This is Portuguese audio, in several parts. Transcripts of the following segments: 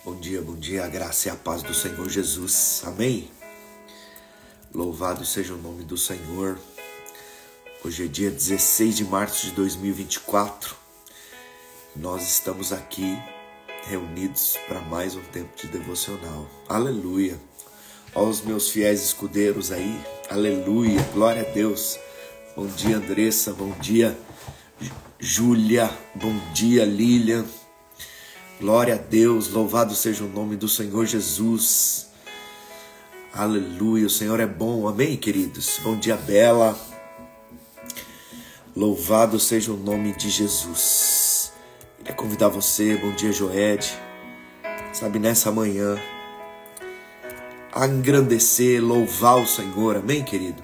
Bom dia, a graça e a paz do Senhor Jesus, amém? Louvado seja o nome do Senhor. Hoje é dia 16 de março de 2024, nós estamos aqui reunidos para mais um tempo de devocional, aleluia. Olha os meus fiéis escudeiros aí, aleluia, glória a Deus. Bom dia, Andressa, bom dia, Júlia, bom dia, Lilian. Glória a Deus, louvado seja o nome do Senhor Jesus. Aleluia, o Senhor é bom, amém, queridos? Bom dia, Bela. Louvado seja o nome de Jesus. Queria convidar você, bom dia, Joed. Sabe, nessa manhã, a engrandecer, louvar o Senhor, amém, querido?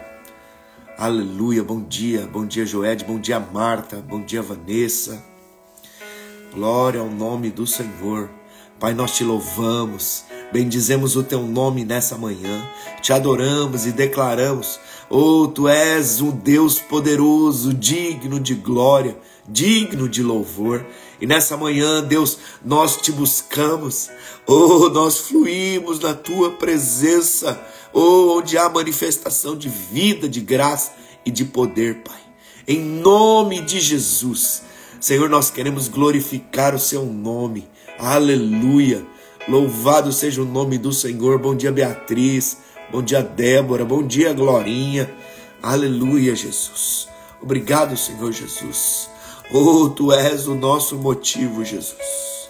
Aleluia, bom dia, Joed, bom dia, Marta, bom dia, Vanessa. Glória ao nome do Senhor. Pai, nós te louvamos, bendizemos o teu nome nessa manhã, te adoramos e declaramos, tu és um Deus poderoso, digno de glória, digno de louvor. E nessa manhã, Deus, nós te buscamos, nós fluímos na tua presença, onde há manifestação de vida, de graça e de poder, Pai. Em nome de Jesus, Senhor, nós queremos glorificar o seu nome. Aleluia. Louvado seja o nome do Senhor. Bom dia, Beatriz. Bom dia, Débora. Bom dia, Glorinha. Aleluia, Jesus. Obrigado, Senhor Jesus. Tu és o nosso motivo, Jesus.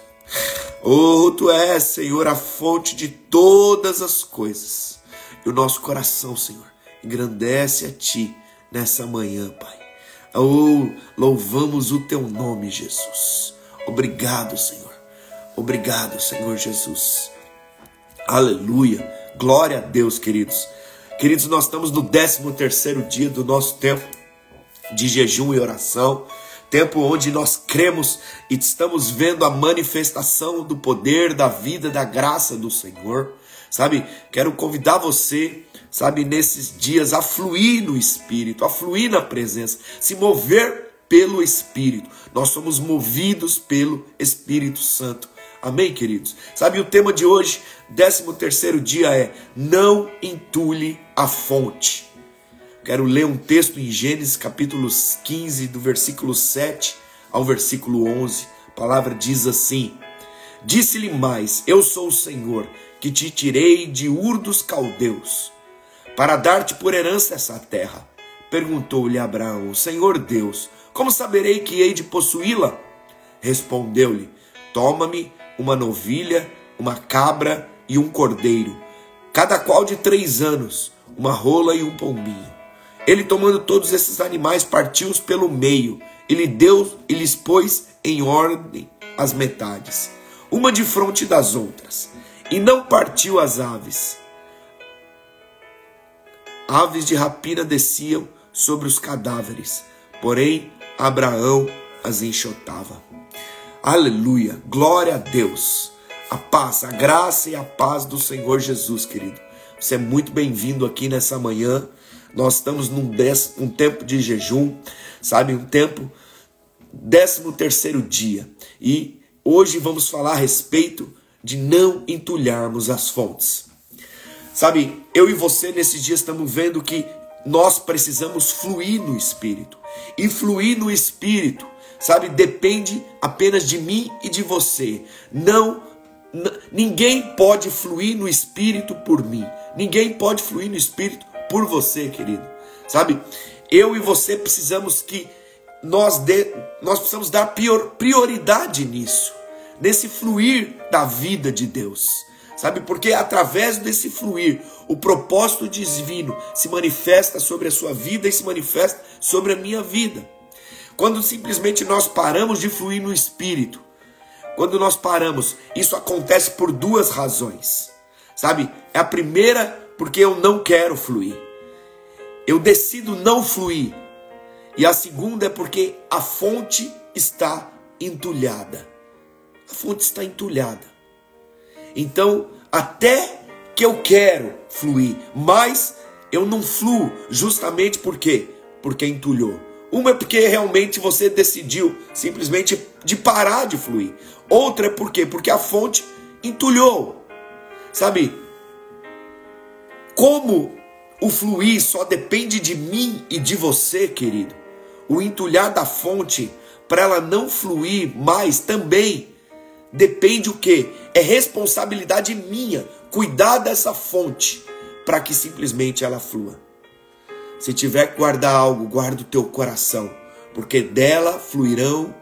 Tu és, Senhor, a fonte de todas as coisas. E o nosso coração, Senhor, engrandece a ti nessa manhã, Pai. Louvamos o teu nome, Jesus. Obrigado, Senhor. Obrigado, Senhor Jesus. Aleluia. Glória a Deus, queridos. Queridos, nós estamos no 13º dia do nosso tempo de jejum e oração. Tempo onde nós cremos e estamos vendo a manifestação do poder, da vida, da graça do Senhor. Sabe, quero convidar você, sabe, nesses dias a fluir no Espírito, a fluir na presença, se mover pelo Espírito. Nós somos movidos pelo Espírito Santo. Amém, queridos? Sabe, o tema de hoje, 13º dia é: não entule a fonte. Quero ler um texto em Gênesis capítulo 15, do versículo 7 ao versículo 11. A palavra diz assim: disse-lhe mais: eu sou o Senhor, que te tirei de Ur dos Caldeus, para dar-te por herança essa terra. Perguntou-lhe Abraão: Senhor Deus, como saberei que hei de possuí-la? Respondeu-lhe: toma-me uma novilha, uma cabra e um cordeiro, cada qual de 3 anos, uma rola e um pombinho. Ele, tomando todos esses animais, partiu-os pelo meio, e lhes pôs em ordem as metades, uma defronte das outras, e não partiu as aves. Aves de rapina desciam sobre os cadáveres, porém Abraão as enxotava. Aleluia, glória a Deus. A paz, a graça e a paz do Senhor Jesus, querido. Você é muito bem-vindo aqui nessa manhã. Nós estamos num tempo de jejum, sabe, um tempo, 13º dia. E hoje vamos falar a respeito de não entulharmos as fontes. Sabe, eu e você nesses dias estamos vendo que nós precisamos fluir no Espírito. E fluir no Espírito, sabe, depende apenas de mim e de você. Ninguém pode fluir no Espírito por mim. Ninguém pode fluir no Espírito por você, querido. Sabe, eu e você precisamos que nós precisamos dar prioridade nisso, nesse fluir da vida de Deus. Sabe, porque através desse fluir, o propósito divino se manifesta sobre a sua vida e se manifesta sobre a minha vida. Quando simplesmente nós paramos de fluir no Espírito, quando nós paramos, isso acontece por 2 razões. Sabe, a primeira, porque eu não quero fluir. Eu decido não fluir. E a segunda é porque a fonte está entulhada. A fonte está entulhada. Então, até que eu quero fluir, mas eu não fluo justamente por quê? Porque entulhou. Uma é porque realmente você decidiu simplesmente de parar de fluir. Outra é por quê? Porque a fonte entulhou. Sabe, como o fluir só depende de mim e de você, querido, o entulhar da fonte, para ela não fluir mais, também depende o quê? É responsabilidade minha cuidar dessa fonte, para que simplesmente ela flua. Se tiver que guardar algo, guarda o teu coração, porque dela fluirão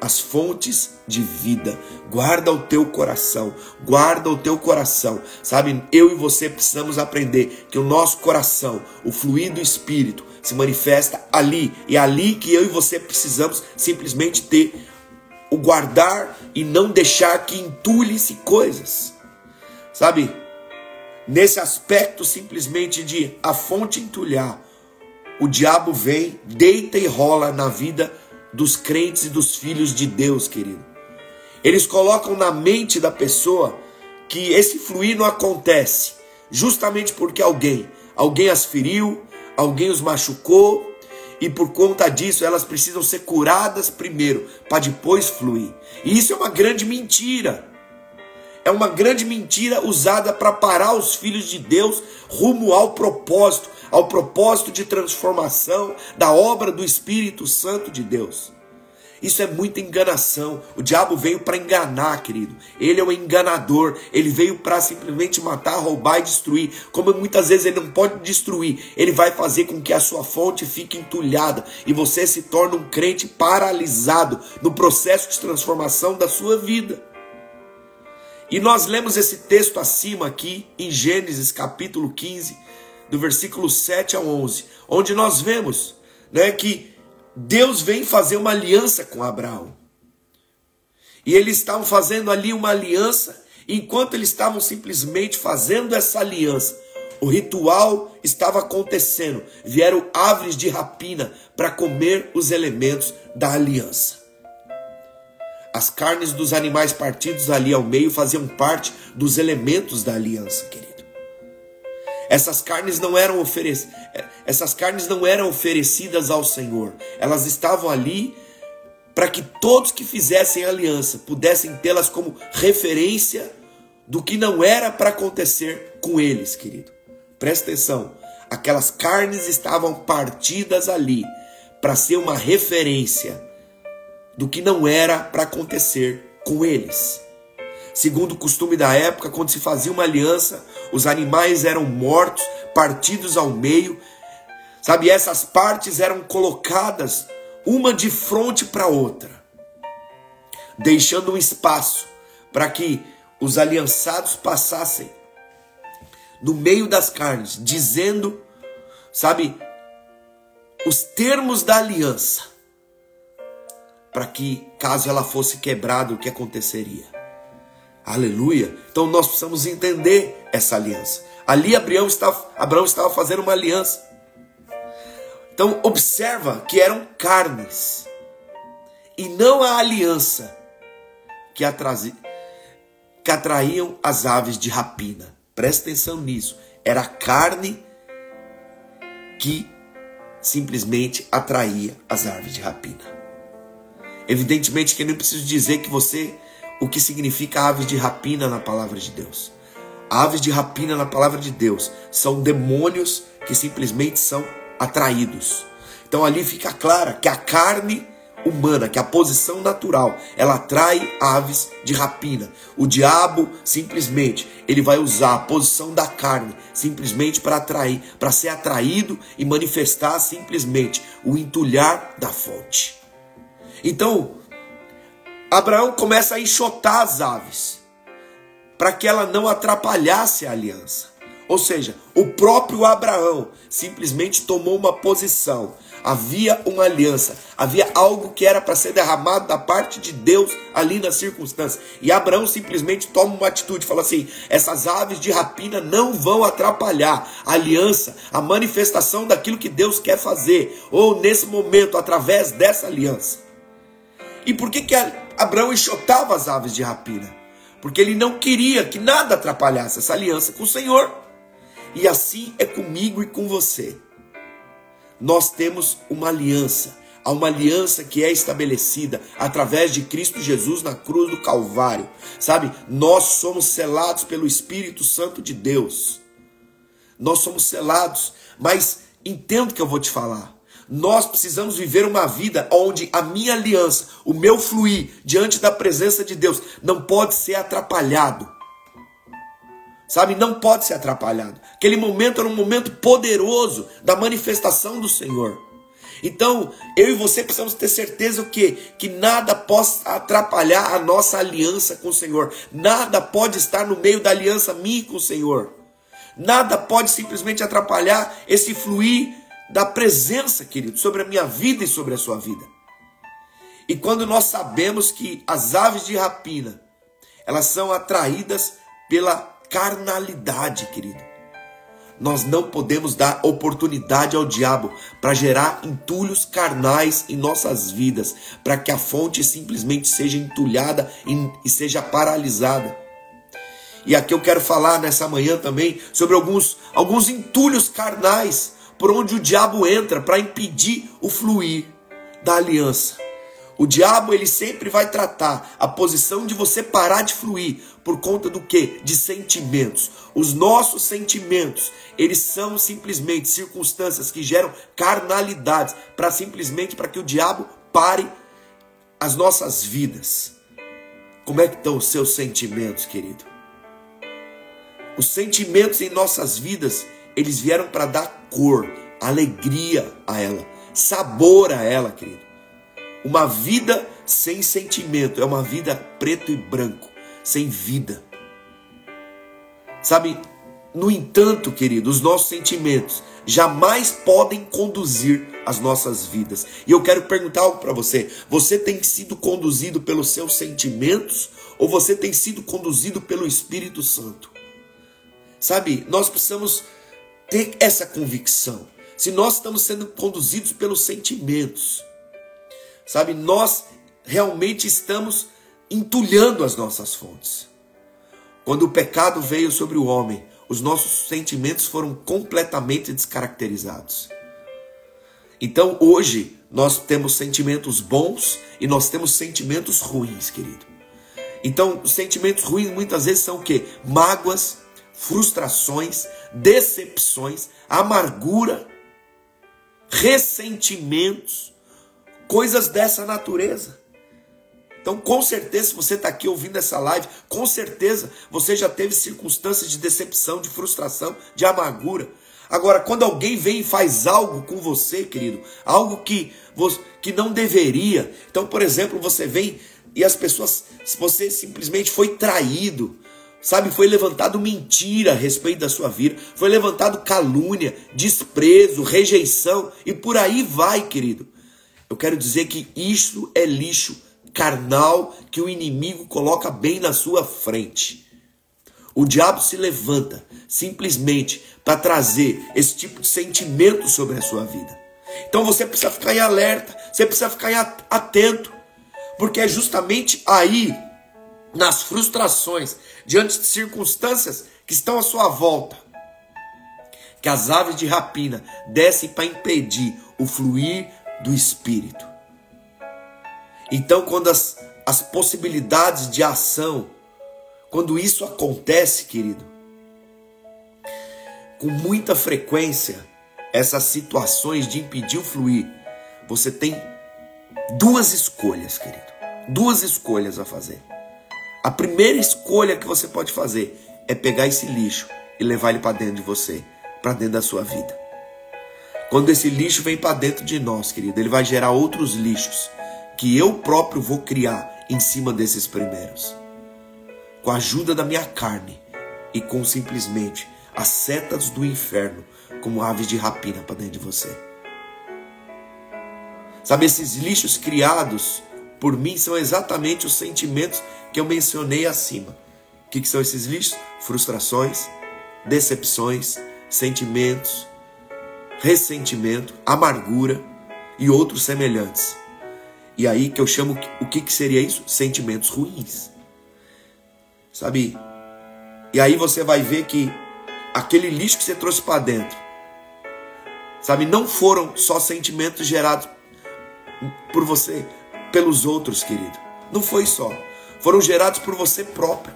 as fontes de vida. Guarda o teu coração, guarda o teu coração. Sabe, eu e você precisamos aprender que o nosso coração, o fluir do Espírito, se manifesta ali. E é ali que eu e você precisamos simplesmente ter o guardar e não deixar que entulhe-se coisas. Sabe, nesse aspecto simplesmente de a fonte entulhar, o diabo vem, deita e rola na vida dos crentes e dos filhos de Deus, querido. Eles colocam na mente da pessoa que esse fluir não acontece, justamente porque alguém as feriu, alguém os machucou, e por conta disso elas precisam ser curadas primeiro, para depois fluir. E isso é uma grande mentira. É uma grande mentira usada para parar os filhos de Deus rumo ao propósito de transformação da obra do Espírito Santo de Deus. Isso é muita enganação. O diabo veio para enganar, querido. Ele é um enganador. Ele veio para simplesmente matar, roubar e destruir. Como muitas vezes ele não pode destruir, ele vai fazer com que a sua fonte fique entulhada e você se torne um crente paralisado no processo de transformação da sua vida. E nós lemos esse texto acima aqui em Gênesis capítulo 15, do versículo 7 a 11, onde nós vemos, né, que Deus vem fazer uma aliança com Abraão. E eles estavam fazendo ali uma aliança, e enquanto eles estavam simplesmente fazendo essa aliança, o ritual estava acontecendo. Vieram aves de rapina para comer os elementos da aliança. As carnes dos animais partidos ali ao meio faziam parte dos elementos da aliança, querido. Essas carnes não eram oferecidas ao Senhor. Elas estavam ali para que todos que fizessem aliança pudessem tê-las como referência do que não era para acontecer com eles, querido. Presta atenção. Aquelas carnes estavam partidas ali para ser uma referência do que não era para acontecer com eles. Segundo o costume da época, quando se fazia uma aliança, os animais eram mortos, partidos ao meio. Sabe, essas partes eram colocadas uma de frente para outra, deixando um espaço para que os aliançados passassem no meio das carnes, dizendo, sabe, os termos da aliança, para que, caso ela fosse quebrada, o que aconteceria? Aleluia! Então nós precisamos entender essa aliança. Ali Abraão estava fazendo uma aliança. Então observa que eram carnes, e não a aliança que atraíam as aves de rapina. Presta atenção nisso. Era a carne que simplesmente atraía as aves de rapina. Evidentemente que eu não preciso dizer o que significa aves de rapina na palavra de Deus. Aves de rapina na palavra de Deus são demônios que simplesmente são atraídos. Então ali fica clara que a carne humana, que a posição natural, ela atrai aves de rapina. O diabo simplesmente, ele vai usar a posição da carne simplesmente para atrair, para ser atraído e manifestar simplesmente o entulhar da fonte. Então, Abraão começa a enxotar as aves, para que ela não atrapalhasse a aliança. Ou seja, o próprio Abraão simplesmente tomou uma posição. Havia uma aliança, havia algo que era para ser derramado da parte de Deus ali na circunstância. E Abraão simplesmente toma uma atitude, fala assim: essas aves de rapina não vão atrapalhar a aliança, a manifestação daquilo que Deus quer fazer, ou nesse momento, através dessa aliança. E por que Abraão enxotava as aves de rapina? Porque ele não queria que nada atrapalhasse essa aliança com o Senhor. E assim é comigo e com você. Nós temos uma aliança. Há uma aliança que é estabelecida através de Cristo Jesus na cruz do Calvário. Sabe? Nós somos selados pelo Espírito Santo de Deus. Nós somos selados. Mas entendo o que eu vou te falar. Nós precisamos viver uma vida onde a minha aliança, o meu fluir diante da presença de Deus, não pode ser atrapalhado. Sabe? Não pode ser atrapalhado. Aquele momento era um momento poderoso da manifestação do Senhor. Então, eu e você precisamos ter certeza que nada possa atrapalhar a nossa aliança com o Senhor. Nada pode estar no meio da aliança minha com o Senhor. Nada pode simplesmente atrapalhar esse fluir da presença, querido, sobre a minha vida e sobre a sua vida. E quando nós sabemos que as aves de rapina, elas são atraídas pela carnalidade, querido. Nós não podemos dar oportunidade ao diabo para gerar entulhos carnais em nossas vidas, para que a fonte simplesmente seja entulhada e seja paralisada. E aqui eu quero falar nessa manhã também sobre alguns entulhos carnais por onde o diabo entra para impedir o fluir da aliança. O diabo, ele sempre vai tratar a posição de você parar de fluir por conta do quê? De sentimentos. Os nossos sentimentos, eles são simplesmente circunstâncias que geram carnalidades para que o diabo pare as nossas vidas. Como é que estão os seus sentimentos, querido? Os sentimentos em nossas vidas, eles vieram para dar cor, alegria a ela, sabor a ela, querido. Uma vida sem sentimento é uma vida preto e branco, sem vida. Sabe, no entanto, querido, os nossos sentimentos jamais podem conduzir as nossas vidas. E eu quero perguntar algo para você. Você tem sido conduzido pelos seus sentimentos ou você tem sido conduzido pelo Espírito Santo? Sabe, nós precisamos ter essa convicção. Se nós estamos sendo conduzidos pelos sentimentos, sabe, nós realmente estamos entulhando as nossas fontes. Quando o pecado veio sobre o homem, os nossos sentimentos foram completamente descaracterizados. Então hoje nós temos sentimentos bons e nós temos sentimentos ruins, querido. Então os sentimentos ruins muitas vezes são o quê? Mágoas, frustrações, decepções, amargura, ressentimentos, coisas dessa natureza. Então, com certeza, se você está aqui ouvindo essa live, com certeza você já teve circunstâncias de decepção, de frustração, de amargura. Agora, quando alguém vem e faz algo com você, querido, algo que não deveria. Então, por exemplo, você vem e as pessoas, você simplesmente foi traído, sabe? Foi levantado mentira a respeito da sua vida, foi levantado calúnia, desprezo, rejeição e por aí vai, querido. Eu quero dizer que isso é lixo carnal que o inimigo coloca bem na sua frente. O diabo se levanta simplesmente para trazer esse tipo de sentimento sobre a sua vida. Então você precisa ficar em alerta, você precisa ficar atento, porque é justamente aí, nas frustrações, diante de circunstâncias que estão à sua volta, que as aves de rapina descem para impedir o fluir do Espírito. Então, quando as possibilidades de ação, quando isso acontece, querido, com muita frequência, essas situações de impedir o fluir, você tem duas escolhas, querido. Duas escolhas a fazer. A primeira escolha que você pode fazer é pegar esse lixo e levar ele para dentro de você, para dentro da sua vida. Quando esse lixo vem para dentro de nós, querido, ele vai gerar outros lixos que eu próprio vou criar em cima desses primeiros. Com a ajuda da minha carne e com simplesmente as setas do inferno como aves de rapina para dentro de você. Sabe, esses lixos criados por mim são exatamente os sentimentos que eu mencionei acima. O que são esses lixos? Frustrações, decepções, sentimentos, ressentimento, amargura e outros semelhantes. E aí que eu chamo, o que seria isso? Sentimentos ruins. Sabe? E aí você vai ver que aquele lixo que você trouxe para dentro, sabe, não foram só sentimentos gerados por você, pelos outros, querido. Não foi só. Foram gerados por você próprio.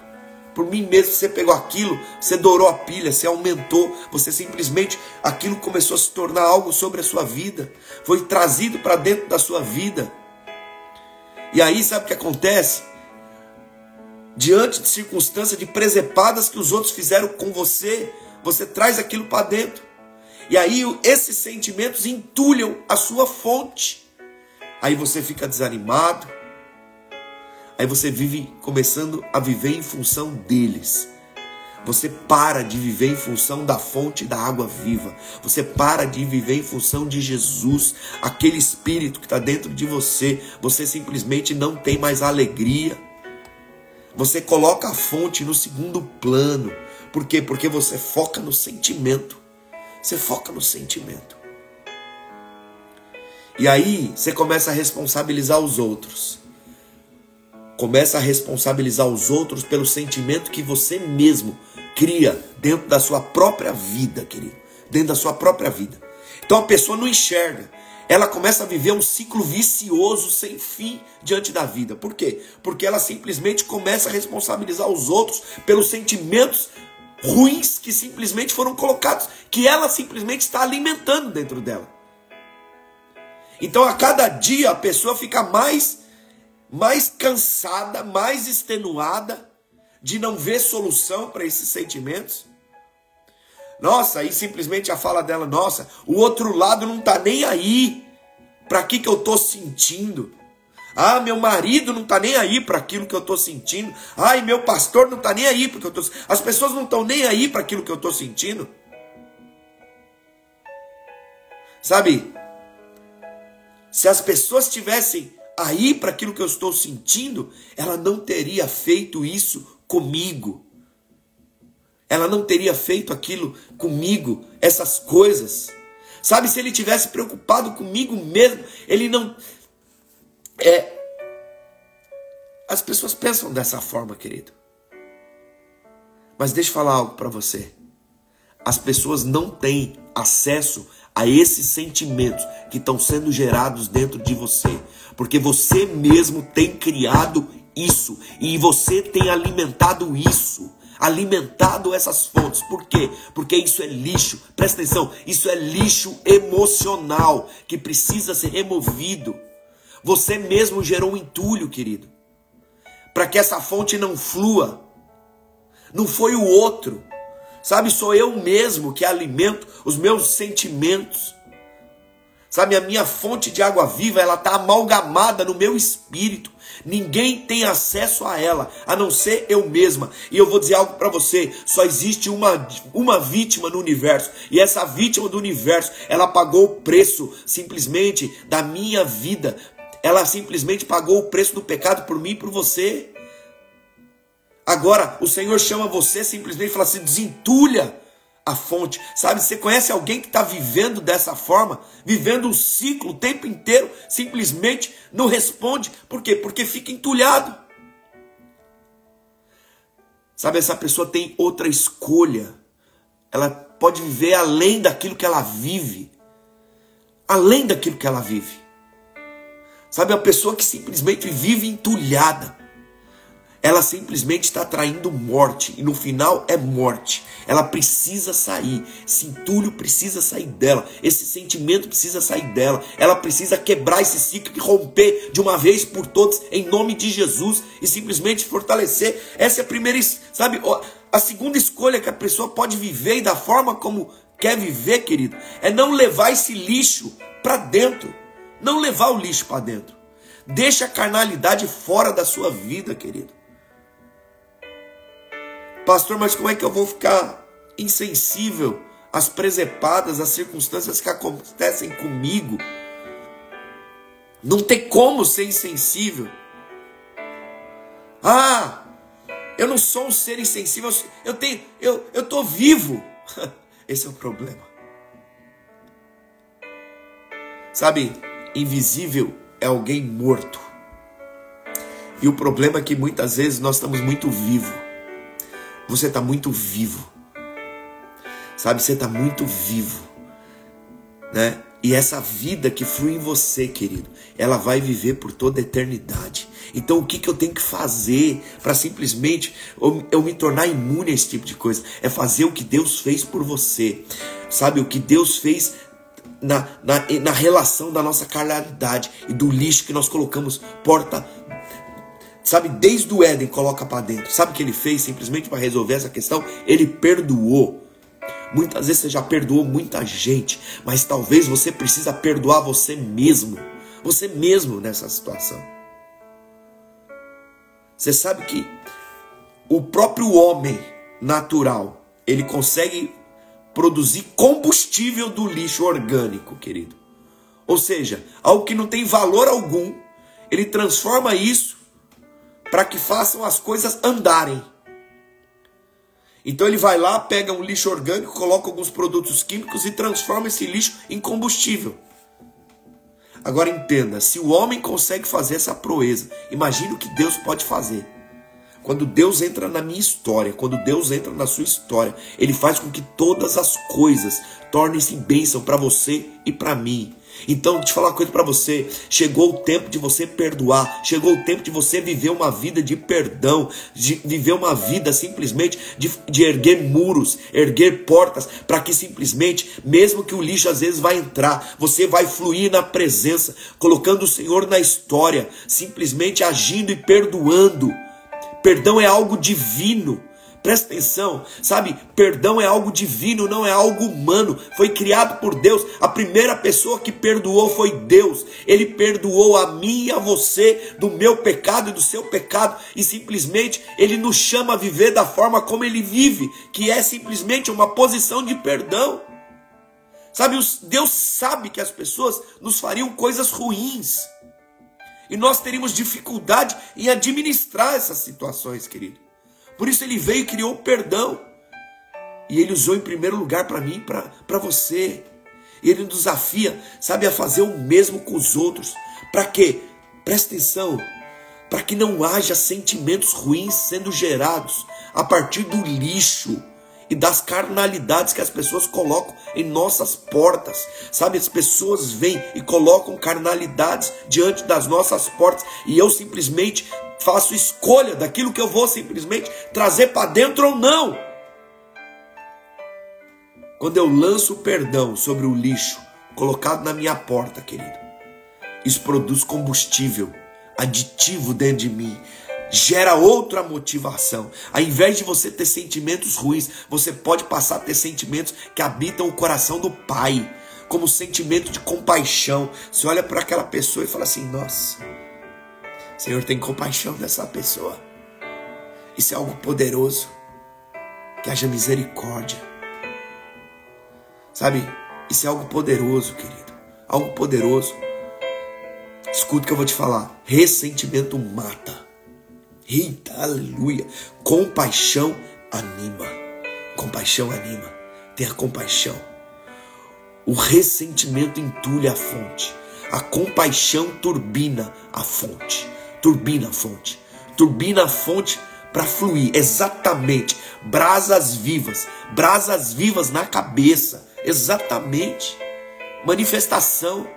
Por mim mesmo. Você pegou aquilo, você dourou a pilha, você aumentou. Você simplesmente, aquilo começou a se tornar algo sobre a sua vida. Foi trazido para dentro da sua vida. E aí, sabe o que acontece? Diante de circunstâncias, de presepadas que os outros fizeram com você, você traz aquilo para dentro. E aí esses sentimentos entulham a sua fonte. Aí você fica desanimado. Aí você vive começando a viver em função deles. Você para de viver em função da fonte da água viva. Você para de viver em função de Jesus. Aquele Espírito que está dentro de você. Você simplesmente não tem mais alegria. Você coloca a fonte no segundo plano. Por quê? Porque você foca no sentimento. Você foca no sentimento. E aí você começa a responsabilizar os outros. Começa a responsabilizar os outros pelo sentimento que você mesmo cria dentro da sua própria vida, querido. Dentro da sua própria vida. Então a pessoa não enxerga. Ela começa a viver um ciclo vicioso sem fim diante da vida. Por quê? Porque ela simplesmente começa a responsabilizar os outros pelos sentimentos ruins que simplesmente foram colocados, que ela simplesmente está alimentando dentro dela. Então a cada dia a pessoa fica mais cansada, mais extenuada de não ver solução para esses sentimentos. Nossa, aí simplesmente a fala dela, nossa, o outro lado não está nem aí para que eu estou sentindo. Ah, meu marido não está nem aí para aquilo que eu estou sentindo. Ai, meu pastor não está nem aí porque eu estou... As pessoas não estão nem aí para aquilo que eu estou sentindo. Sabe? Se as pessoas estivessem aí para aquilo que eu estou sentindo, ela não teria feito isso comigo. Ela não teria feito aquilo comigo, essas coisas. Sabe, se ele tivesse preocupado comigo mesmo, ele não... As pessoas pensam dessa forma, querido. Mas deixa eu falar algo para você. As pessoas não têm acesso a esses sentimentos que estão sendo gerados dentro de você. Porque você mesmo tem criado isso. E você tem alimentado isso. Alimentado essas fontes. Por quê? Porque isso é lixo. Presta atenção. Isso é lixo emocional que precisa ser removido. Você mesmo gerou um entulho, querido. Para que essa fonte não flua. Não foi o outro. Sabe, sou eu mesmo que alimento os meus sentimentos. Sabe, a minha fonte de água viva, ela está amalgamada no meu espírito. Ninguém tem acesso a ela, a não ser eu mesma. E eu vou dizer algo para você, só existe uma vítima no universo. E essa vítima do universo, ela pagou o preço simplesmente da minha vida. Ela simplesmente pagou o preço do pecado por mim e por você. Agora, o Senhor chama você simplesmente e fala assim, desentulha a fonte. Sabe, você conhece alguém que está vivendo dessa forma? Vivendo um ciclo o tempo inteiro, simplesmente não responde. Por quê? Porque fica entulhado. Sabe, essa pessoa tem outra escolha. Ela pode viver além daquilo que ela vive. Além daquilo que ela vive. Sabe, a pessoa que simplesmente vive entulhada. Ela simplesmente está atraindo morte. E no final é morte. Ela precisa sair. Esse entulho precisa sair dela. Esse sentimento precisa sair dela. Ela precisa quebrar esse ciclo e romper de uma vez por todas. Em nome de Jesus. E simplesmente fortalecer. Essa é a primeira... Sabe, a segunda escolha que a pessoa pode viver. E da forma como quer viver, querido. É não levar esse lixo para dentro. Não levar o lixo para dentro. Deixa a carnalidade fora da sua vida, querido. Pastor, mas como é que eu vou ficar insensível às presepadas, às circunstâncias que acontecem comigo? Não tem como ser insensível. Ah, eu não sou um ser insensível, eu estou vivo. Esse é o problema. Sabe, invisível é alguém morto. E o problema é que muitas vezes nós estamos muito vivos. Você está muito vivo. Sabe, você está muito vivo. Né? E essa vida que flui em você, querido, ela vai viver por toda a eternidade. Então o que eu tenho que fazer para simplesmente eu me tornar imune a esse tipo de coisa? É fazer o que Deus fez por você. Sabe, o que Deus fez na relação da nossa carnalidade e do lixo que nós colocamos sabe, desde o Éden coloca para dentro. Sabe o que ele fez simplesmente para resolver essa questão? Ele perdoou. Muitas vezes você já perdoou muita gente, mas talvez você precisa perdoar você mesmo nessa situação. Você sabe que o próprio homem natural, ele consegue produzir combustível do lixo orgânico, querido. Ou seja, algo que não tem valor algum, ele transforma isso para que façam as coisas andarem. Então ele vai lá, pega um lixo orgânico, coloca alguns produtos químicos e transforma esse lixo em combustível. Agora entenda, se o homem consegue fazer essa proeza, imagine o que Deus pode fazer. Quando Deus entra na minha história, quando Deus entra na sua história, Ele faz com que todas as coisas tornem-se bênção para você e para mim. Então, deixa eu falar uma coisa para você. Chegou o tempo de você perdoar. Chegou o tempo de você viver uma vida de perdão. De viver uma vida simplesmente de erguer muros, erguer portas. Para que simplesmente, mesmo que o lixo às vezes vai entrar, você vai fluir na presença, colocando o Senhor na história, simplesmente agindo e perdoando. Perdão é algo divino. Presta atenção, sabe? Perdão é algo divino, não é algo humano. Foi criado por Deus. A primeira pessoa que perdoou foi Deus. Ele perdoou a mim e a você do meu pecado e do seu pecado. E simplesmente Ele nos chama a viver da forma como Ele vive, que é simplesmente uma posição de perdão. Sabe, Deus sabe que as pessoas nos fariam coisas ruins. E nós teríamos dificuldade em administrar essas situações, querido. Por isso Ele veio e criou o perdão. E Ele usou em primeiro lugar para mim e para você. E Ele nos desafia, sabe, a fazer o mesmo com os outros. Para quê? Presta atenção. Para que não haja sentimentos ruins sendo gerados a partir do lixo e das carnalidades que as pessoas colocam em nossas portas. Sabe, as pessoas vêm e colocam carnalidades diante das nossas portas. E eu simplesmente faço escolha daquilo que eu vou simplesmente trazer para dentro ou não. Quando eu lanço o perdão sobre o lixo colocado na minha porta, querido, isso produz combustível, aditivo dentro de mim. Gera outra motivação. Ao invés de você ter sentimentos ruins, você pode passar a ter sentimentos que habitam o coração do Pai, como sentimento de compaixão. Você olha para aquela pessoa e fala assim: nossa, Senhor, tem compaixão dessa pessoa. Isso é algo poderoso. Que haja misericórdia. Sabe, isso é algo poderoso, querido. Algo poderoso. Escuta o que eu vou te falar. Ressentimento mata. Eita, aleluia. Compaixão anima. Compaixão anima. Tenha compaixão. O ressentimento entulha a fonte. A compaixão turbina a fonte. Turbina a fonte. Turbina a fonte para fluir. Exatamente. Brasas vivas. Brasas vivas na cabeça. Exatamente. Manifestação.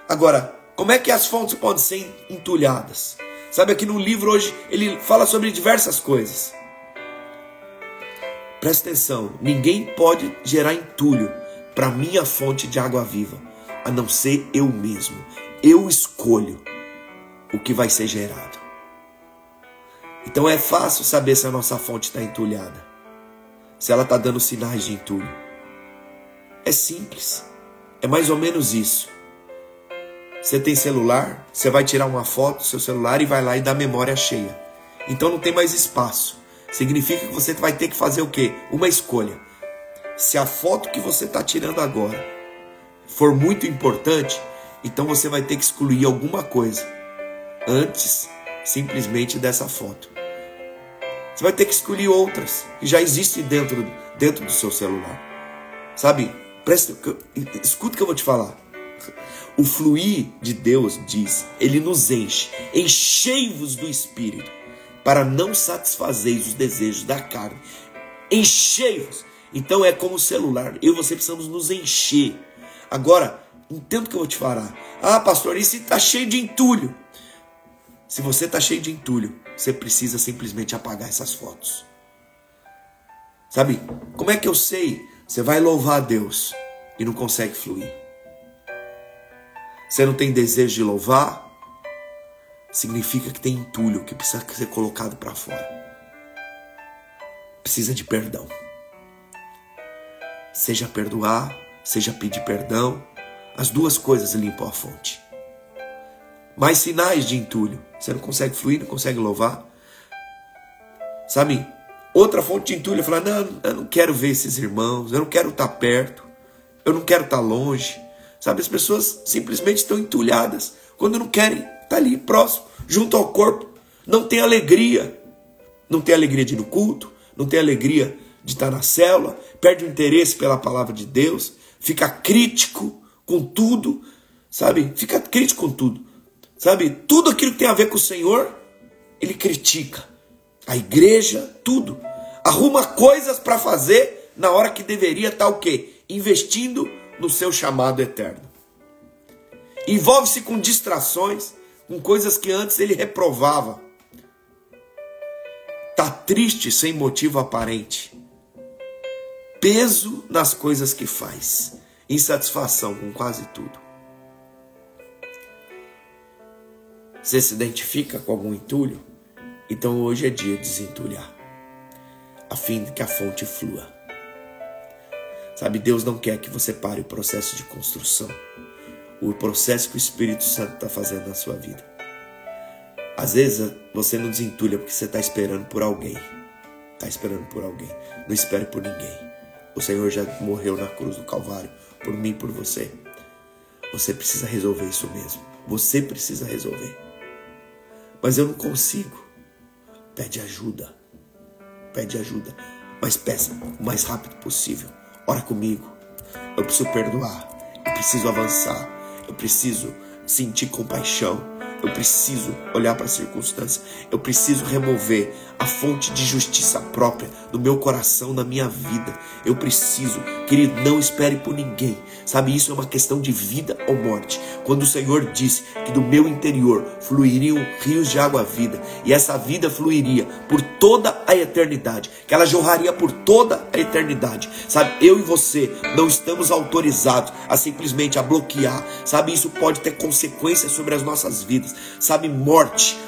Agora, como é que as fontes podem ser entulhadas? Sabe, aqui no livro hoje ele fala sobre diversas coisas. Presta atenção, ninguém pode gerar entulho para minha fonte de água viva, a não ser eu mesmo. Eu escolho o que vai ser gerado. Então é fácil saber se a nossa fonte está entulhada, se ela está dando sinais de entulho. É simples, é mais ou menos isso. Você tem celular, você vai tirar uma foto do seu celular e vai lá e dá memória cheia. Então não tem mais espaço. Significa que você vai ter que fazer o quê? Uma escolha. Se a foto que você está tirando agora for muito importante, então você vai ter que excluir alguma coisa antes simplesmente dessa foto. Você vai ter que escolher outras que já existem dentro do seu celular. Sabe? Escuta o que eu vou te falar. O fluir de Deus diz, Ele nos enche. Enchei-vos do Espírito, para não satisfazeis os desejos da carne. Enchei-vos. Então é como o celular. Eu e você precisamos nos encher. Agora, entenda o que eu vou te falar. Ah, pastor, e se está cheio de entulho? Se você está cheio de entulho, você precisa simplesmente apagar essas fotos. Sabe, como é que eu sei? Você vai louvar a Deus e não consegue fluir. Você não tem desejo de louvar? Significa que tem entulho que precisa ser colocado para fora. Precisa de perdão. Seja perdoar, seja pedir perdão. As duas coisas limpam a fonte. Mais sinais de entulho. Você não consegue fluir, não consegue louvar. Sabe? Outra fonte de entulho é falar, não, eu não quero ver esses irmãos, eu não quero estar perto, eu não quero estar longe. Sabe? As pessoas simplesmente estão entulhadas quando não querem estar ali próximo, junto ao corpo. Não tem alegria. Não tem alegria de ir no culto, não tem alegria de estar na célula, perde o interesse pela palavra de Deus, fica crítico com tudo, sabe? Fica crítico com tudo, sabe? Tudo aquilo que tem a ver com o Senhor, ele critica. A igreja, tudo. Arruma coisas para fazer na hora que deveria estar o quê? Investindo no seu chamado eterno. Envolve-se com distrações, com coisas que antes ele reprovava. Tá triste sem motivo aparente. Peso nas coisas que faz. Insatisfação com quase tudo. Você se identifica com algum entulho? Então hoje é dia de desentulhar, a fim de que a fonte flua. Sabe, Deus não quer que você pare o processo de construção, o processo que o Espírito Santo está fazendo na sua vida. Às vezes você não desentulha porque você está esperando por alguém. Está esperando por alguém. Não espere por ninguém. O Senhor já morreu na cruz do Calvário por mim e por você. Você precisa resolver isso mesmo. Você precisa resolver. Mas eu não consigo. Pede ajuda. Pede ajuda. Mas peça o mais rápido possível. Ora comigo. Eu preciso perdoar. Eu preciso avançar. Eu preciso sentir compaixão. Eu preciso olhar para a circunstância. Eu preciso remover a fonte de justiça própria do meu coração, na minha vida. Eu preciso, querido, não espere por ninguém. Sabe, isso é uma questão de vida ou morte. Quando o Senhor disse que do meu interior fluiriam rios de água vida, e essa vida fluiria por toda a eternidade, que ela jorraria por toda a eternidade. Sabe, eu e você não estamos autorizados a simplesmente a bloquear. Sabe, isso pode ter consequências sobre as nossas vidas. Sabe, morte,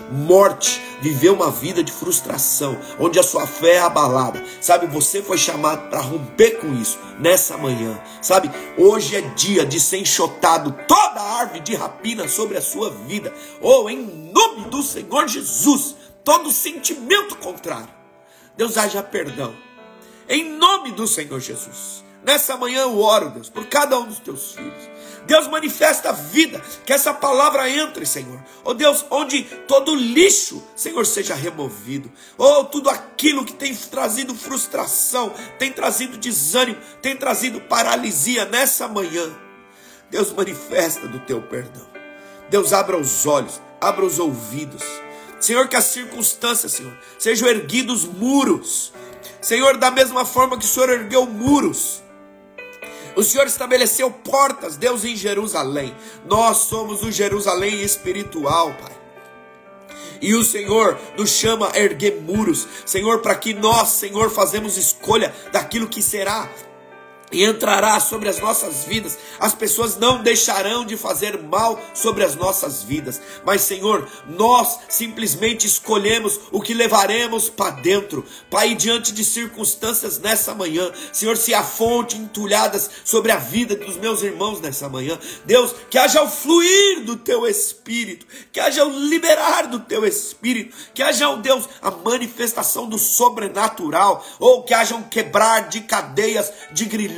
viver uma vida de frustração, onde a sua fé é abalada. Sabe, você foi chamado para romper com isso nessa manhã. Sabe, hoje é dia de ser enxotado toda a árvore de rapina sobre a sua vida. Oh, em nome do Senhor Jesus, todo sentimento contrário, Deus haja perdão. Em nome do Senhor Jesus. Nessa manhã eu oro, Deus, por cada um dos teus filhos. Deus, manifesta a vida, que essa palavra entre, Senhor. Oh Deus, onde todo lixo, Senhor, seja removido. Oh, tudo aquilo que tem trazido frustração, tem trazido desânimo, tem trazido paralisia nessa manhã. Deus, manifesta do teu perdão. Deus, abra os olhos, abra os ouvidos. Senhor, que as circunstâncias, Senhor, sejam erguidos muros. Senhor, da mesma forma que o Senhor ergueu muros, o Senhor estabeleceu portas, Deus, em Jerusalém. Nós somos o Jerusalém espiritual, Pai. E o Senhor nos chama a erguer muros, Senhor, para que nós, Senhor, fazemos escolha daquilo que será e entrará sobre as nossas vidas. As pessoas não deixarão de fazer mal sobre as nossas vidas, mas, Senhor, nós simplesmente escolhemos o que levaremos para dentro. Pai, diante de circunstâncias nessa manhã, Senhor, se há fonte entulhadas sobre a vida dos meus irmãos nessa manhã, Deus, que haja o fluir do teu Espírito, que haja o liberar do teu Espírito, que haja, oh Deus, a manifestação do sobrenatural, ou que haja um quebrar de cadeias, de grilhões,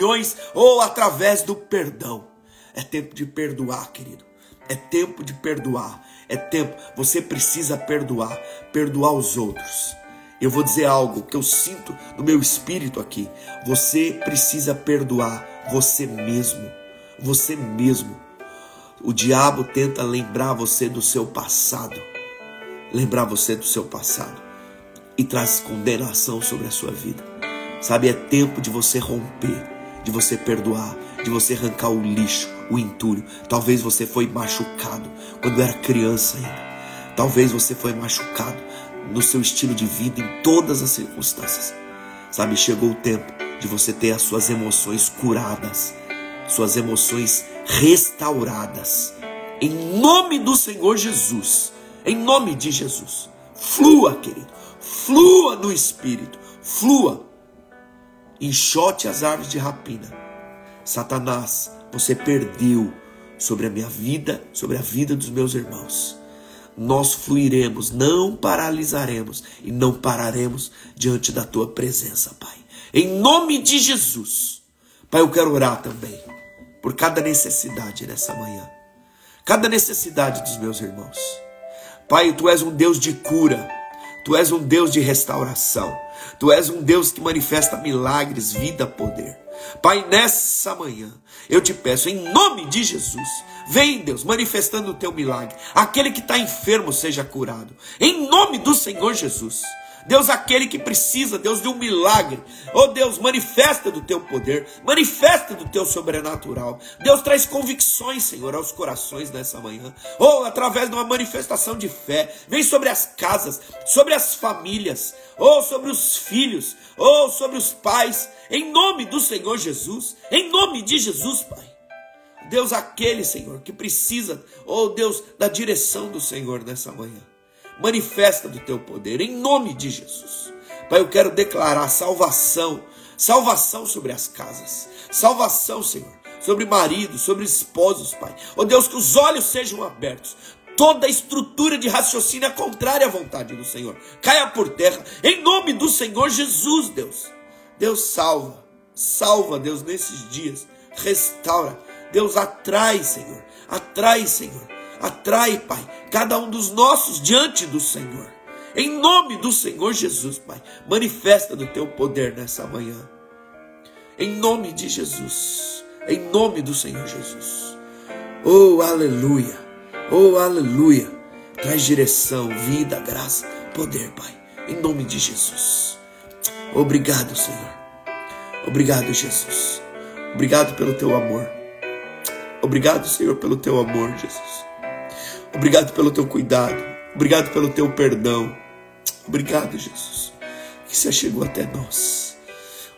ou através do perdão. É tempo de perdoar, querido. É tempo de perdoar. É tempo, você precisa perdoar os outros. Eu vou dizer algo que eu sinto no meu espírito aqui. Você precisa perdoar você mesmo. Você mesmo. O diabo tenta lembrar você do seu passado. Lembrar você do seu passado. E traz condenação sobre a sua vida. Sabe, é tempo de você romper, de você perdoar, de você arrancar o lixo, o entulho. Talvez você foi machucado quando era criança ainda. Talvez você foi machucado no seu estilo de vida, em todas as circunstâncias. Sabe, chegou o tempo de você ter as suas emoções curadas, suas emoções restauradas. Em nome do Senhor Jesus, em nome de Jesus, flua, querido, flua no Espírito, flua, enxote as árvores de rapina. Satanás, você perdeu sobre a minha vida, sobre a vida dos meus irmãos. Nós fluiremos, não paralisaremos e não pararemos diante da tua presença, Pai. Em nome de Jesus, Pai, eu quero orar também por cada necessidade nessa manhã, cada necessidade dos meus irmãos. Pai, tu és um Deus de cura, tu és um Deus de restauração, tu és um Deus que manifesta milagres, vida, poder. Pai, nessa manhã, eu te peço, em nome de Jesus, vem, Deus, manifestando o teu milagre. Aquele que está enfermo seja curado. Em nome do Senhor Jesus. Deus, aquele que precisa, Deus, de um milagre. Oh Deus, manifesta do teu poder, manifesta do teu sobrenatural. Deus, traz convicções, Senhor, aos corações nessa manhã. Oh, através de uma manifestação de fé. Vem sobre as casas, sobre as famílias. Oh, sobre os filhos. Oh, sobre os pais. Em nome do Senhor Jesus. Em nome de Jesus, Pai. Deus, aquele, Senhor, que precisa, oh Deus, da direção do Senhor nessa manhã. Manifesta do teu poder, em nome de Jesus. Pai, eu quero declarar salvação, salvação sobre as casas, salvação, Senhor, sobre maridos, sobre esposos, Pai. Oh Deus, que os olhos sejam abertos, toda a estrutura de raciocínio contrária à vontade do Senhor caia por terra, em nome do Senhor Jesus, Deus. Deus, salva, salva, Deus, nesses dias, restaura, Deus, atrai, Senhor, atrai, Senhor. Atrai, Pai, cada um dos nossos diante do Senhor. Em nome do Senhor Jesus, Pai, manifesta do teu poder nessa manhã. Em nome de Jesus. Em nome do Senhor Jesus. Oh, aleluia. Oh, aleluia. Traz direção, vida, graça, poder, Pai. Em nome de Jesus. Obrigado, Senhor. Obrigado, Jesus. Obrigado pelo teu amor. Obrigado, Senhor, pelo teu amor, Jesus. Obrigado pelo teu cuidado. Obrigado pelo teu perdão. Obrigado, Jesus, que você chegou até nós.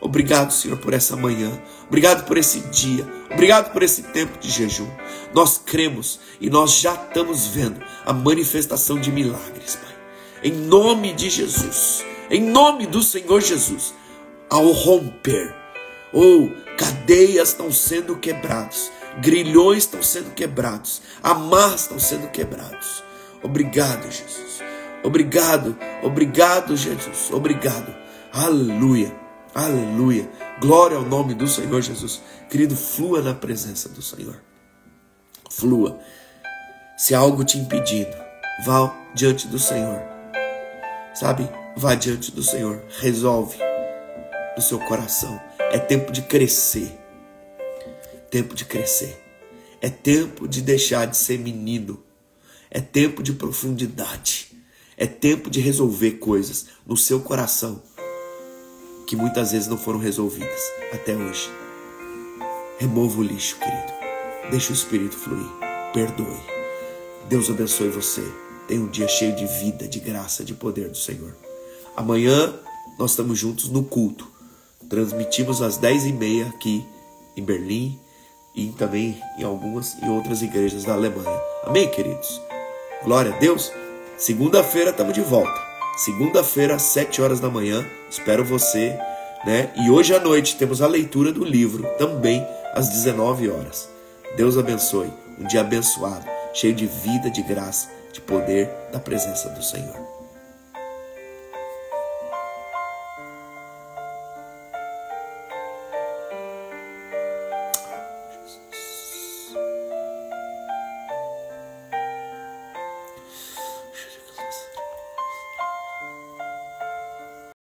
Obrigado, Senhor, por essa manhã. Obrigado por esse dia. Obrigado por esse tempo de jejum. Nós cremos e nós já estamos vendo a manifestação de milagres, Pai. Em nome de Jesus. Em nome do Senhor Jesus. Ao romper, cadeias estão sendo quebradas. Grilhões estão sendo quebrados. Amarras estão sendo quebrados. Obrigado, Jesus. Obrigado, obrigado, Jesus. Obrigado. Aleluia, aleluia. Glória ao nome do Senhor Jesus. Querido, flua na presença do Senhor. Flua. Se há algo te impedindo, vá diante do Senhor. Sabe? Vá diante do Senhor. Resolve no seu coração. É tempo de crescer. Tempo de crescer. É tempo de deixar de ser menino. É tempo de profundidade. É tempo de resolver coisas no seu coração que muitas vezes não foram resolvidas até hoje. Remova o lixo, querido. Deixa o Espírito fluir. Perdoe. Deus abençoe você. Tenha um dia cheio de vida, de graça, de poder do Senhor. Amanhã nós estamos juntos no culto. Transmitimos às 10h30 aqui em Berlim. E também em algumas e outras igrejas da Alemanha. Amém, queridos? Glória a Deus. Segunda-feira estamos de volta. Segunda-feira às 7h da manhã. Espero você, né? E hoje à noite temos a leitura do livro, também às 19h. Deus abençoe. Um dia abençoado, cheio de vida, de graça, de poder, da presença do Senhor.